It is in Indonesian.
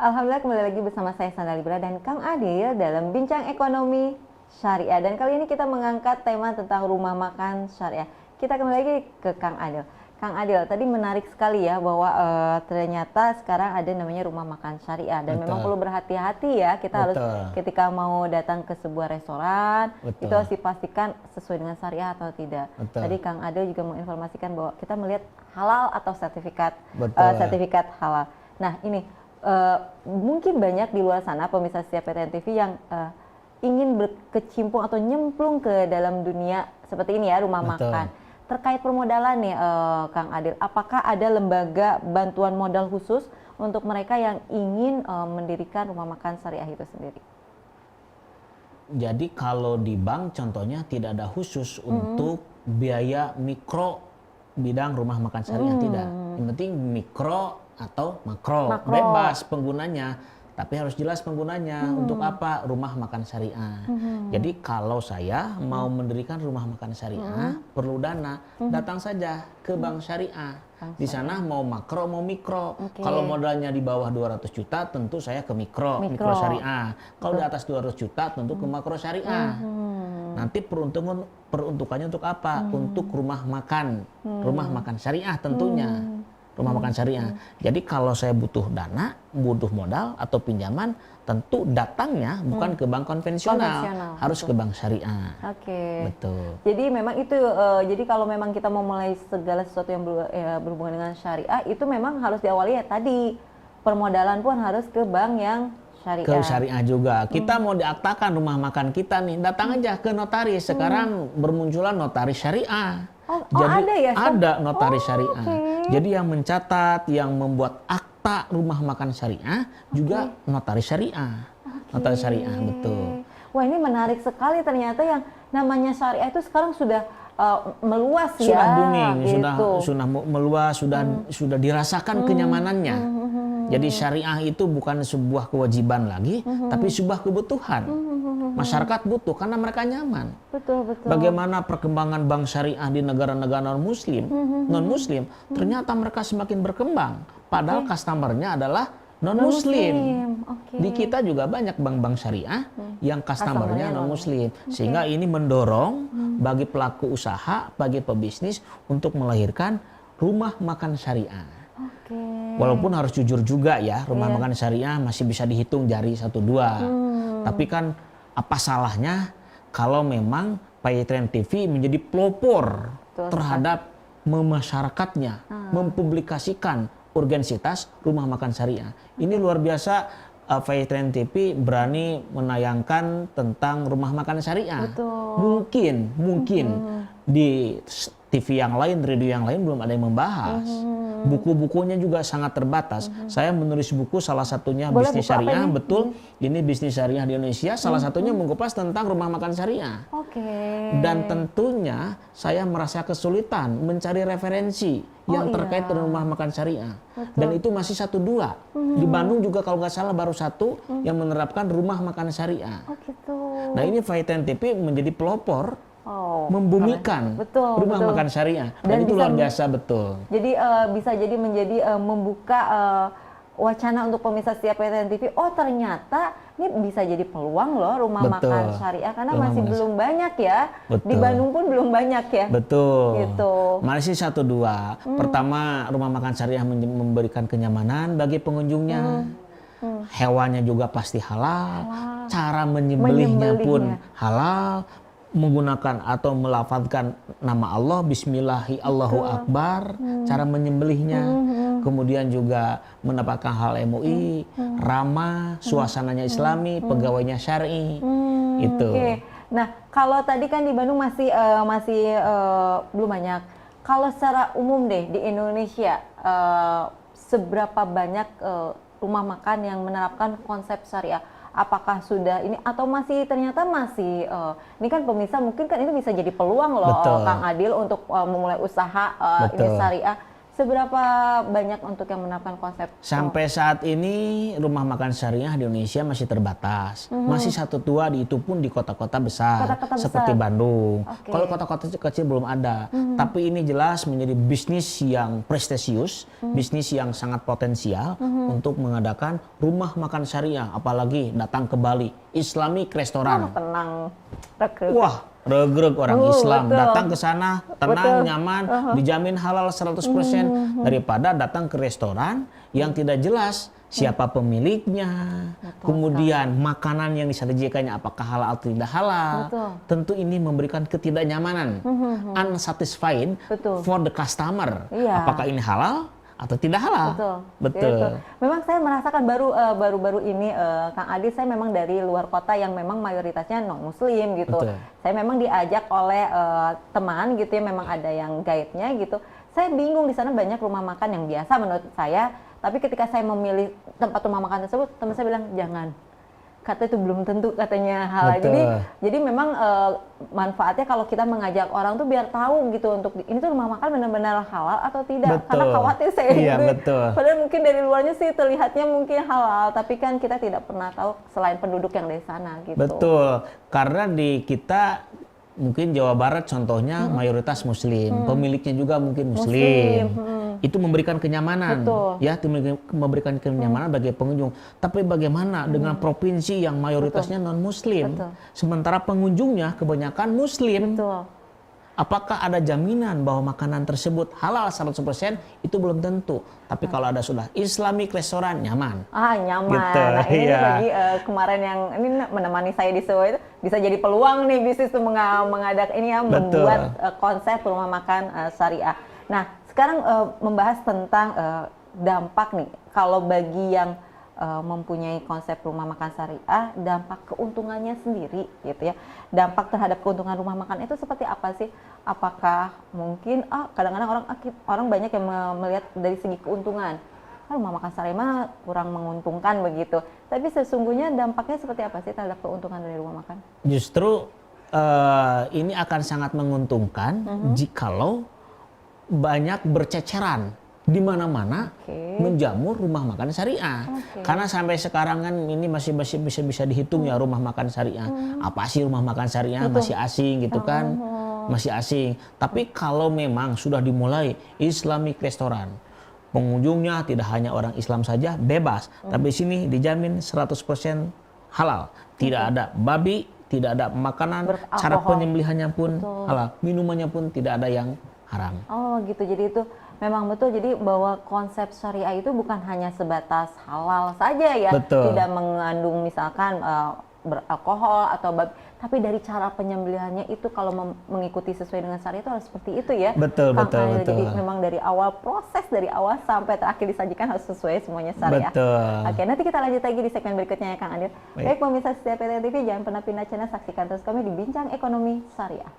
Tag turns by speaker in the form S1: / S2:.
S1: Alhamdulillah kembali lagi bersama saya Sandra Libra dan Kang Adil dalam Bincang Ekonomi Syariah. Dan kali ini kita mengangkat tema tentang rumah makan syariah. Kita kembali lagi ke Kang Adil. Kang Adil, tadi menarik sekali ya bahwa ternyata sekarang ada namanya rumah makan syariah. Dan memang perlu berhati-hati ya, kita harus ketika mau datang ke sebuah restoran, itu harus dipastikan sesuai dengan syariah atau tidak. Tadi Kang Adil juga menginformasikan bahwa kita melihat halal atau sertifikat halal. Nah ini mungkin banyak di luar sana pemirsa setia PTN TV yang ingin berkecimpung atau nyemplung ke dalam dunia seperti ini ya, rumah makan. Terkait permodalan nih Kang Adil, apakah ada lembaga bantuan modal khusus untuk mereka yang ingin mendirikan rumah makan syariah itu sendiri?
S2: Jadi kalau di bank contohnya tidak ada khusus untuk biaya mikro bidang rumah makan syariah, tidak. Yang penting mikro atau makro, bebas penggunanya, tapi harus jelas penggunanya. Untuk apa? Rumah makan syariah. Jadi kalau saya mau mendirikan rumah makan syariah, perlu dana, datang saja ke bank syariah. Di sana mau makro mau mikro. Kalau modalnya di bawah 200 juta tentu saya ke mikro syariah. Kalau di atas 200 juta tentu ke makro syariah. Nanti peruntukannya untuk apa? Untuk rumah makan syariah tentunya. Rumah makan syariah. Jadi kalau saya butuh dana, butuh modal atau pinjaman, tentu datangnya bukan ke bank konvensional, harus ke bank syariah. Betul.
S1: Jadi memang itu, jadi kalau memang kita mau mulai segala sesuatu yang berhubungan dengan syariah, itu memang harus diawali ya tadi, permodalan pun harus ke bank yang syariah.
S2: Ke syariah juga. Kita mau diaktakan rumah makan kita nih, datang aja ke notaris. Sekarang bermunculan notaris syariah. Jadi ada notaris syariah. Jadi yang mencatat, yang membuat akta rumah makan syariah juga notaris syariah. Notaris syariah, betul.
S1: Wah, ini menarik sekali, ternyata yang namanya syariah itu sekarang sudah meluas ya.
S2: Sudah booming, sudah meluas, sudah dirasakan kenyamanannya. Jadi syariah itu bukan sebuah kewajiban lagi, tapi sebuah kebutuhan. Masyarakat butuh karena mereka nyaman.
S1: Betul.
S2: Bagaimana perkembangan bank syariah di negara-negara non-muslim, ternyata mereka semakin berkembang. Padahal customer-nya adalah non-muslim. Di kita juga banyak bank-bank syariah yang customer-nya non-muslim. Sehingga ini mendorong bagi pelaku usaha, bagi pebisnis untuk melahirkan rumah makan syariah. Walaupun harus jujur juga ya, rumah makan syariah masih bisa dihitung jari 1-2. Tapi kan apa salahnya kalau memang PTN TV menjadi pelopor terhadap memasyarakatnya, mempublikasikan urgensitas rumah makan syariah. Ini luar biasa, PTN TV berani menayangkan tentang rumah makan syariah. Mungkin di TV yang lain, radio yang lain belum ada yang membahas. Buku-bukunya juga sangat terbatas. Saya menulis buku, salah satunya bisnis syariah, betul. Ini bisnis syariah di Indonesia. Salah satunya mengupas tentang rumah makan syariah. Dan tentunya saya merasa kesulitan mencari referensi yang terkait dengan rumah makan syariah. Dan itu masih 1-2. Di Bandung juga kalau nggak salah baru 1 yang menerapkan rumah makan syariah. Nah ini PTN TV menjadi pelopor. Membumikan rumah makan syariah, dan itu luar biasa, betul.
S1: Jadi bisa jadi menjadi membuka wacana untuk pemirsa setiap PTN TV. Oh ternyata ini bisa jadi peluang loh rumah makan syariah, karena masih belum banyak ya. Di Bandung pun belum banyak ya.
S2: Betul. Gitu. Masih 1-2. Pertama, rumah makan syariah memberikan kenyamanan bagi pengunjungnya. Hewannya juga pasti halal. Cara menyembelihnya pun halal. Menggunakan atau melafadzkan nama Allah, Bismillahi Allahu Akbar, cara menyembelihnya, kemudian juga mendapatkan hal MUI, ramah, suasananya Islami, pegawainya syar'i, itu.
S1: Nah, kalau tadi kan di Bandung masih belum banyak. Kalau secara umum deh di Indonesia, seberapa banyak rumah makan yang menerapkan konsep syariah? Apakah sudah ini atau ternyata masih ini kan pemirsa mungkin kan ini bisa jadi peluang loh Kang Adil untuk memulai usaha ini syariah. Seberapa banyak untuk yang menerapkan konsep?
S2: Sampai saat ini rumah makan syariah di Indonesia masih terbatas. Masih satu dua, itu pun di kota-kota besar,
S1: Kota-kota
S2: seperti
S1: besar.
S2: Bandung.
S1: Oke.
S2: Kalau kota-kota kecil belum ada. Tapi ini jelas menjadi bisnis yang prestisius, bisnis yang sangat potensial untuk mengadakan rumah makan syariah. Apalagi datang ke Bali, Islamic Restaurant.
S1: Tenang, rekrut.
S2: Wah, regreg orang Islam
S1: betul.
S2: datang ke sana tenang,
S1: Betul.
S2: nyaman, dijamin halal 100% daripada datang ke restoran yang tidak jelas siapa pemiliknya, kemudian makanan yang disajikannya apakah halal atau tidak halal.
S1: Betul.
S2: Tentu ini memberikan ketidaknyamanan, unsatisfied
S1: Betul.
S2: for the customer.
S1: Iya.
S2: Apakah ini halal atau tidak halal?
S1: Betul. Gitu. Memang saya merasakan baru-baru ini Kang Adi, saya memang dari luar kota yang memang mayoritasnya non muslim gitu.
S2: Betul.
S1: Saya memang diajak oleh teman gitu ya, memang ada yang guide-nya gitu. Saya bingung, di sana banyak rumah makan yang biasa menurut saya, tapi ketika saya memilih tempat rumah makan tersebut, teman saya bilang jangan. Kata itu belum tentu katanya halal.
S2: Betul.
S1: Jadi memang manfaatnya kalau kita mengajak orang tuh biar tahu gitu untuk ini tuh rumah makan benar-benar halal atau tidak.
S2: Betul.
S1: Karena khawatir saya
S2: Iya,
S1: gitu.
S2: betul.
S1: Padahal mungkin dari luarnya sih terlihatnya mungkin halal, tapi kan kita tidak pernah tahu selain penduduk yang dari sana gitu.
S2: Betul, karena di kita mungkin Jawa Barat contohnya mayoritas Muslim, pemiliknya juga mungkin Muslim. Itu memberikan kenyamanan,
S1: Betul.
S2: ya, memberikan kenyamanan bagi pengunjung. Tapi bagaimana dengan provinsi yang mayoritasnya non Muslim,
S1: Betul.
S2: sementara pengunjungnya kebanyakan Muslim?
S1: Betul.
S2: Apakah ada jaminan bahwa makanan tersebut halal 100%? Itu belum tentu. Tapi kalau ada sudah Islamic Restaurant, nyaman.
S1: Nyaman.
S2: Gitu,
S1: Nah ini
S2: iya.
S1: bagi kemarin yang ini menemani saya di Seoul itu bisa jadi peluang nih bisnis tuh mengadakan ini ya,
S2: Betul.
S1: membuat konsep rumah makan syariah. Nah sekarang membahas tentang dampak nih, kalau bagi yang mempunyai konsep rumah makan syariah, dampak keuntungannya sendiri gitu ya. Dampak terhadap keuntungan rumah makan itu seperti apa sih? Apakah mungkin kadang-kadang orang banyak yang melihat dari segi keuntungan. Rumah makan syariah mah kurang menguntungkan begitu. Tapi sesungguhnya dampaknya seperti apa sih terhadap keuntungan dari rumah makan?
S2: Justru ini akan sangat menguntungkan jikalau banyak berceceran di mana-mana menjamur rumah makan syariah. Karena sampai sekarang kan ini masih bisa dihitung ya rumah makan syariah. Apa sih rumah makan syariah? Masih asing gitu kan. Masih asing. Tapi kalau memang sudah dimulai Islamic Restaurant, pengunjungnya tidak hanya orang Islam saja, bebas. Tapi di sini dijamin 100% halal. Tidak ada babi, tidak ada makanan, cara penyembelihannya pun halal. Minumannya pun tidak ada yang haram.
S1: Oh gitu, jadi itu memang betul. Jadi bahwa konsep syariah itu bukan hanya sebatas halal saja ya.
S2: Betul.
S1: Tidak mengandung misalkan beralkohol atau tapi dari cara penyembelihannya itu kalau mengikuti sesuai dengan syariah itu harus seperti itu ya.
S2: Betul,
S1: Kang
S2: betul,
S1: Adil.
S2: betul.
S1: Jadi memang dari awal proses dari awal sampai terakhir disajikan harus sesuai semuanya syariah.
S2: Betul.
S1: Oke, nanti kita lanjut lagi di segmen berikutnya ya Kang Adil. Baik pemirsa setia PT TV, jangan pernah pindah channel, saksikan terus kami di Bincang Ekonomi Syariah.